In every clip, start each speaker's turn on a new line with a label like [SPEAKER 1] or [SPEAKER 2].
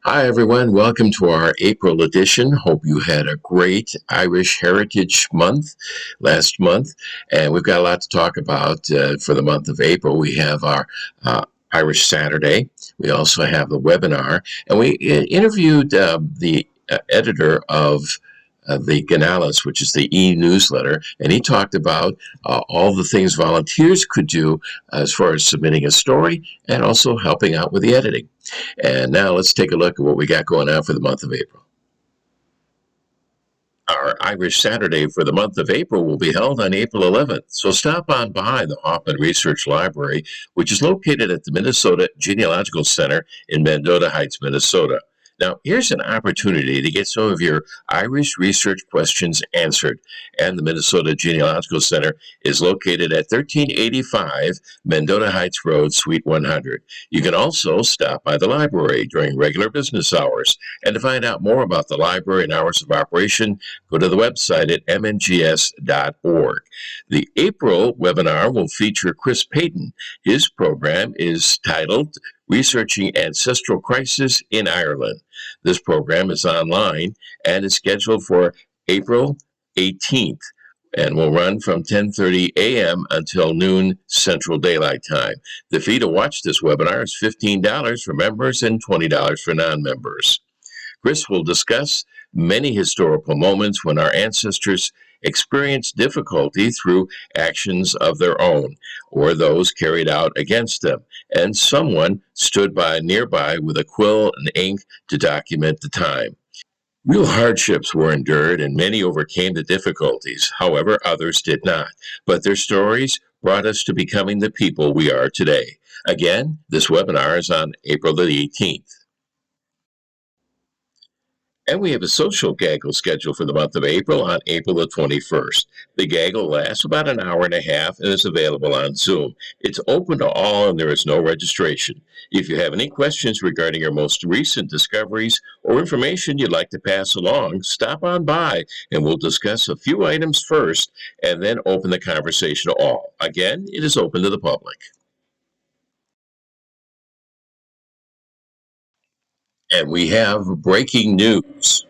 [SPEAKER 1] Hi, everyone. Welcome to our April edition. Hope you had a great Irish Heritage Month last month. And we've got a lot to talk about for the month of April. We have our Irish Saturday. We also have the webinar. And we interviewed the editor of the Ginealas, which is the e-newsletter, and he talked about all the things volunteers could do as far as submitting a story and also helping out with the editing. And now let's take a look at what we got going on for the month of April. Our Irish Saturday for the month of April will be held on April 11th, so stop on by the Hoffman Research Library, which is located at the Minnesota Genealogical Center in Mendota Heights, Minnesota. Now, here's an opportunity to get some of your Irish research questions answered. And the Minnesota Genealogical Center is located at 1385 Mendota Heights Road, Suite 100. You can also stop by the library during regular business hours. And to find out more about the library and hours of operation, go to the website at mngs.org. The April webinar will feature Chris Payton. His program is titled Researching Ancestral Crisis in Ireland. This program is online and is scheduled for April 18th and will run from 10:30 a.m. until noon Central Daylight Time. The fee to watch this webinar is $15 for members and $20 for non-members. Chris will discuss many historical moments when our ancestors experienced difficulty through actions of their own or those carried out against them, and someone stood by nearby with a quill and ink to document the time. Real hardships were endured, and many overcame the difficulties. However, others did not. But their stories brought us to becoming the people we are today. Again, this webinar is on April the 18th. And we have a social gaggle scheduled for the month of April on April the 21st. The gaggle lasts about an hour and a half and is available on Zoom. It's open to all and there is no registration. If you have any questions regarding your most recent discoveries or information you'd like to pass along, stop on by and we'll discuss a few items first and then open the conversation to all. Again, it is open to the public. And we have breaking news.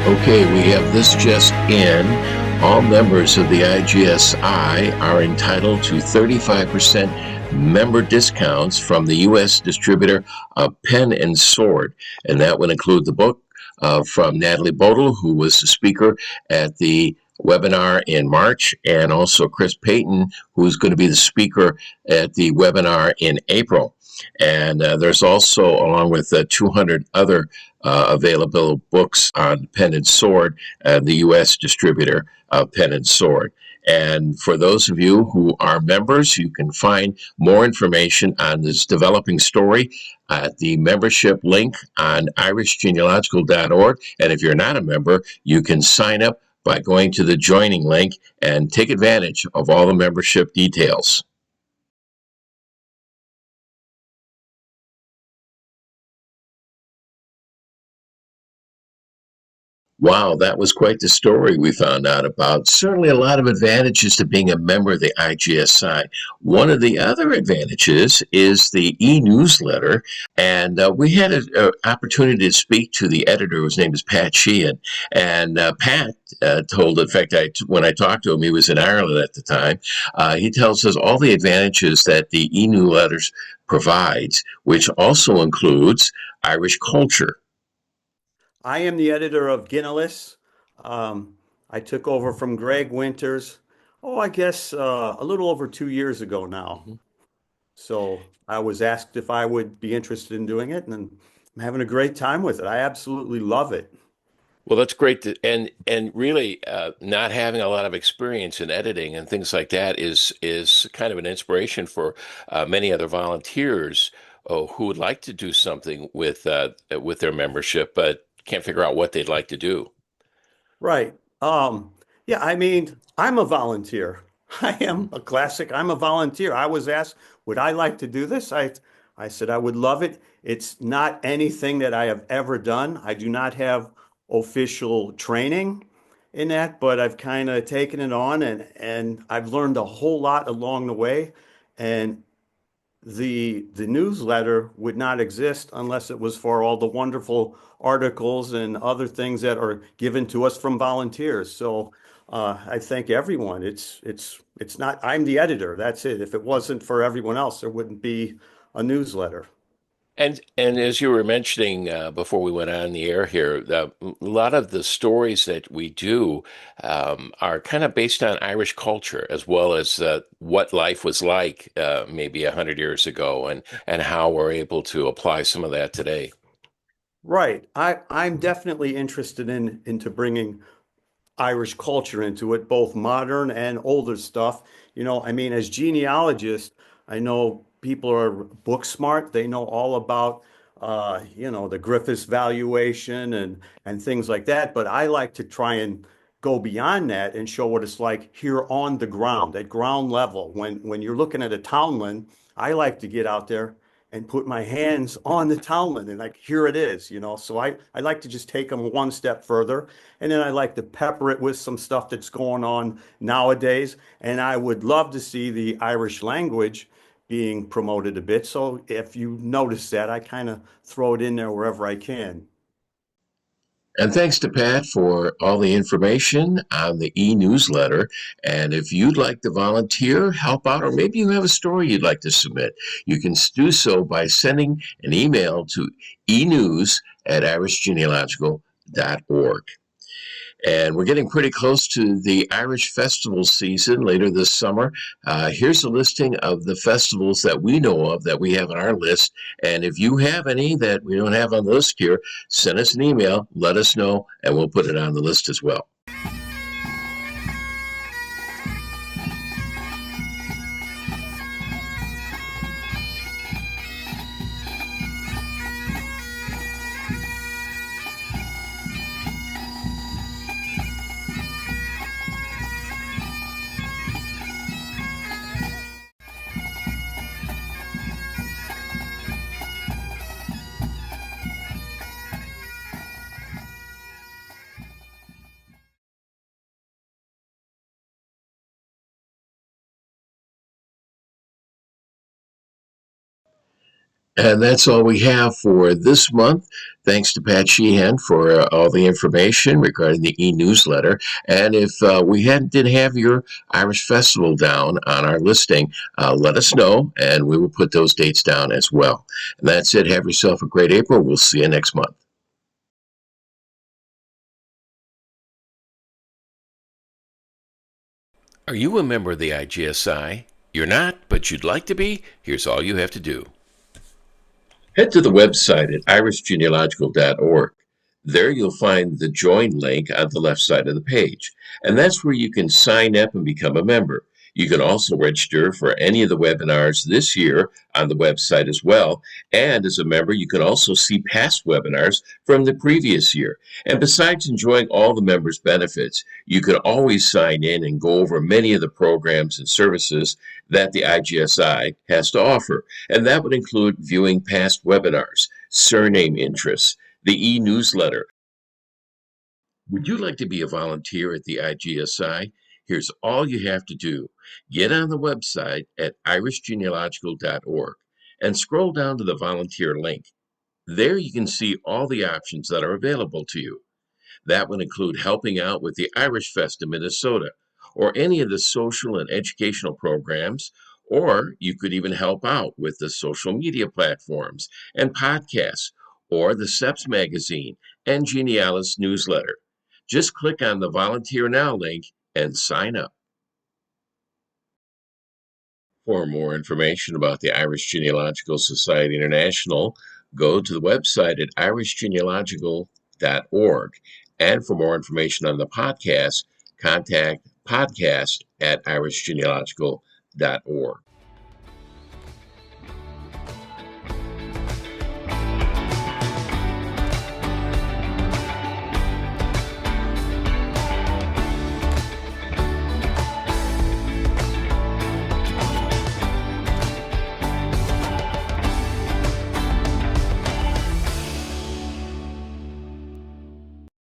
[SPEAKER 1] Okay, we have this just in. All members of the IGSI are entitled to 35% member discounts from the U.S. distributor Pen and Sword, and that would include the book from Natalie Bodel, who was the speaker at the webinar in March, and also Chris Payton, who's going to be the speaker at the webinar in April. And there's also, along with 200 other available books on Pen and Sword, the U.S. distributor of Pen and Sword. And for those of you who are members, you can find more information on this developing story at the membership link on irishgenealogical.org. And if you're not a member, you can sign up by going to the joining link and take advantage of all the membership details. Wow, that was quite the story we found out about. Certainly a lot of advantages to being a member of the IGSI. One of the other advantages is the e-newsletter, and we had an opportunity to speak to the editor, whose name is Pat Sheehan. And Pat told, in fact, when I talked to him, he was in Ireland at the time, he tells us all the advantages that the e-newsletters provides, which also includes Irish culture.
[SPEAKER 2] I am the editor of Ginealas. I took over from Greg Winters, I guess a little over 2 years ago now. So I was asked if I would be interested in doing it, and I'm having a great time with it. I absolutely love it.
[SPEAKER 1] Well, that's great. And really, not having a lot of experience in editing and things like that is kind of an inspiration for many other volunteers who would like to do something with their membership, but can't figure out what they'd like to do.
[SPEAKER 2] Right. Yeah, I mean, I'm a volunteer. I am a classic. I'm a volunteer. I was asked, would I like to do this? I said I would love it. It's not anything that I have ever done. I do not have official training. in that, but I've kind of taken it on and I've learned a whole lot along the way. And the newsletter would not exist unless it was for all the wonderful articles and other things that are given to us from volunteers. So I thank everyone. It's not, I'm the editor. That's it. If it wasn't for everyone else, there wouldn't be a newsletter.
[SPEAKER 1] And as you were mentioning before we went on the air here, a lot of the stories that we do are kind of based on Irish culture, as well as what life was like maybe 100 years ago, and how we're able to apply some of that today.
[SPEAKER 2] Right. I'm definitely interested into bringing Irish culture into it, both modern and older stuff. I mean, as genealogists, I know people are book smart. They know all about, the Griffiths valuation and things like that. But I like to try and go beyond that and show what it's like here on the ground, at ground level. When you're looking at a townland, I like to get out there and put my hands on the townland and like, here it is. So I like to just take them one step further. And then I like to pepper it with some stuff that's going on nowadays. And I would love to see the Irish language being promoted a bit. So if you notice that, I kind of throw it in there wherever I can.
[SPEAKER 1] And thanks to Pat for all the information on the e-newsletter. And if you'd like to volunteer, help out, or maybe you have a story you'd like to submit, you can do so by sending an email to enews@irishgenealogical.org. And we're getting pretty close to the Irish festival season later this summer. Here's a listing of the festivals that we know of that we have on our list. And if you have any that we don't have on the list here, send us an email, let us know, and we'll put it on the list as well. And that's all we have for this month. Thanks to Pat Sheehan for all the information regarding the e-newsletter. And if didn't have your Irish festival down on our listing, let us know, and we will put those dates down as well. And that's it. Have yourself a great April. We'll see you next month. Are you a member of the IGSI? You're not, but you'd like to be? Here's all you have to do. Head to the website at irishgenealogical.org. There you'll find the join link on the left side of the page, and that's where you can sign up and become a member. You can also register for any of the webinars this year on the website as well, and as a member you can also see past webinars from the previous year. And besides enjoying all the members' benefits, you can always sign in and go over many of the programs and services that the IGSI has to offer. And that would include viewing past webinars, surname interests, the e-newsletter. Would you like to be a volunteer at the IGSI? Here's all you have to do. Get on the website at irishgenealogical.org and scroll down to the volunteer link. There you can see all the options that are available to you. That would include helping out with the Irish Fest in Minnesota, or any of the social and educational programs, or you could even help out with the social media platforms and podcasts, or the SEPS magazine and Ginealas newsletter. Just click on the Volunteer Now link and sign up. For more information about the Irish Genealogical Society International, go to the website at irishgenealogical.org. And for more information on the podcast, contact podcast@irishgenealogical.org.